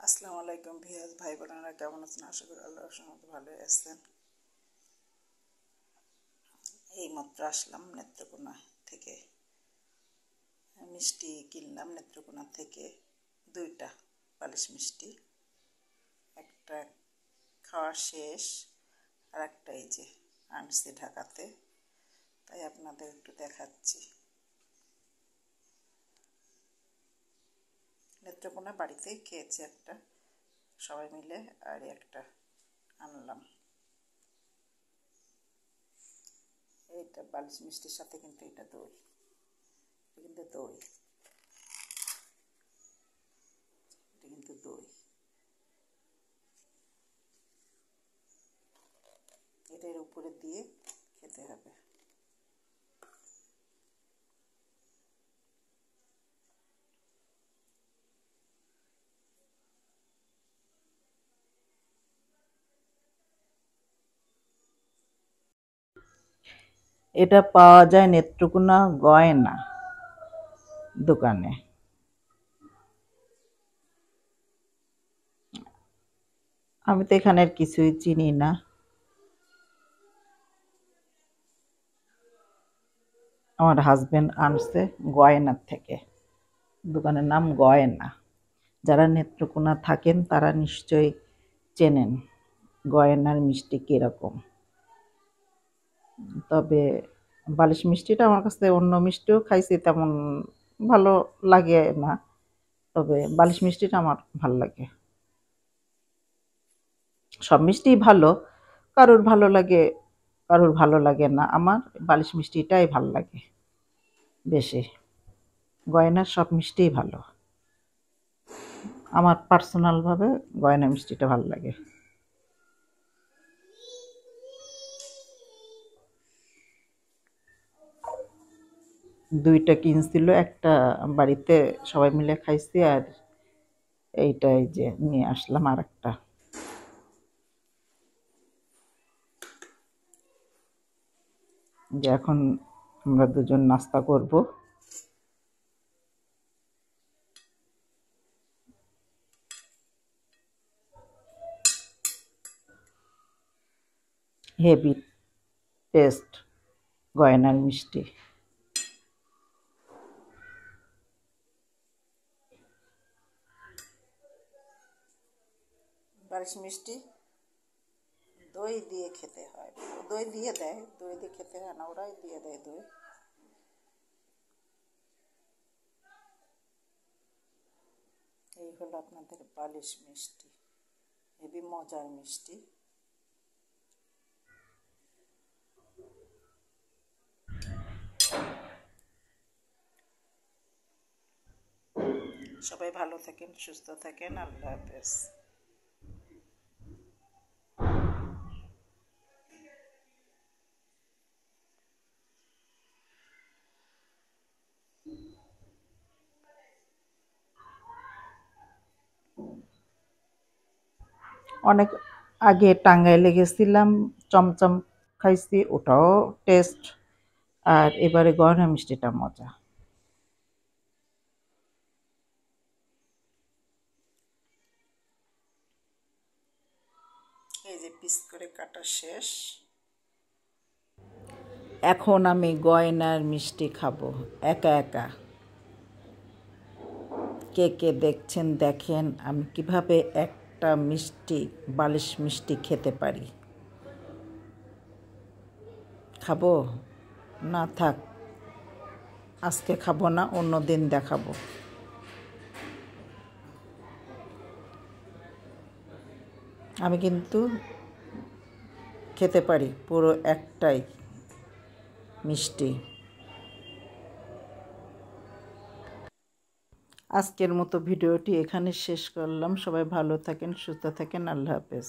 আসসালামু আলাইকুম ভিউয়ার্স ভাই বোনেরা, কেমন আছেন? আশা করি আল্লাহর রহমতে ভালোই আছেন। এইমাত্র আসলাম নেত্রকোনা থেকে, মিষ্টি কিনলাম নেত্রকোনা থেকে। দুইটা বালিশ মিষ্টি, একটা খাওয়া শেষ, আর একটা এই যে আনছি ঢাকাতে, তাই আপনাদের একটু দেখাচ্ছি। নেত্রকোনা বাড়িতেই খেয়েছি একটা, সবাই মিলে, আর একটা আনলাম। এইটা বালিশ মিষ্টির সাথে কিন্তু এটা দই, এটা কিন্তু দই, এটা কিন্তু দই। এটার উপরে দিয়ে খেতে হবে। এটা পাওয়া যায় নেত্রকোনা গয়না দোকানে। আমি তো এখানের কিছুই চিনি না। আমার হাজবেন্ড আনছে গয়নার থেকে, দোকানের নাম গয়না। যারা নেত্রকোনা থাকেন তারা নিশ্চয়ই চেনেন গয়নার মিষ্টি কীরকম। তবে বালিশ মিষ্টিটা আমার কাছে, অন্য মিষ্টিও খাইছি, তেমন ভালো লাগে না, তবে বালিশ মিষ্টিটা আমার ভাল লাগে। সব মিষ্টিই ভালো, কারোর ভালো লাগে, কারোর ভালো লাগে না। আমার বালিশ মিষ্টিটাই ভাল লাগে বেশি। গয়নার সব মিষ্টিই ভালো, আমার পার্সোনালভাবে গয়না মিষ্টিটা ভাল লাগে। দুইটা কিনছিল, একটা বাড়িতে সবাই মিলে খাইছি, আর এইটাই যে নিয়ে আসলাম আর একটা। যে এখন আমরা দুজন নাস্তা করব। হেভি টেস্ট গয়নার মিষ্টি। বালিশ মিষ্টি দই দিয়ে খেতে হয়, দই দিয়ে দেয়, দই দিয়ে খেতে হয় না, ওরাই দিয়ে দেয় দই। এই হলো আপনাদের বালিশ মিষ্টি, হেভি মজার মিষ্টি। সবাই ভালো থাকেন, সুস্থ থাকেন, আল্লাহ হাফেজ। অনেক আগে টাঙ্গাইলে গেছিলাম, চমচম খাইছি, ওটাও টেস্ট। আর এবারে গয়না মিষ্টিটা মজা। এই যে পিস করে কাটা শেষ। এখন আমি গয়নার মিষ্টি খাবো একা একা। কে কে দেখছেন দেখেন আমি কিভাবে একটা মিষ্টি, বালিশ মিষ্টি খেতে পারি। খাবো না, থাক, আজকে খাবো না, অন্য দিন দেখাবো। আমি কিন্তু খেতে পারি পুরো একটাই মিষ্টি। আজকের মতো ভিডিওটি এখানে শেষ করলাম। সবাই ভালো থাকেন, সুস্থ থাকেন, আল্লাহ হাফেজ।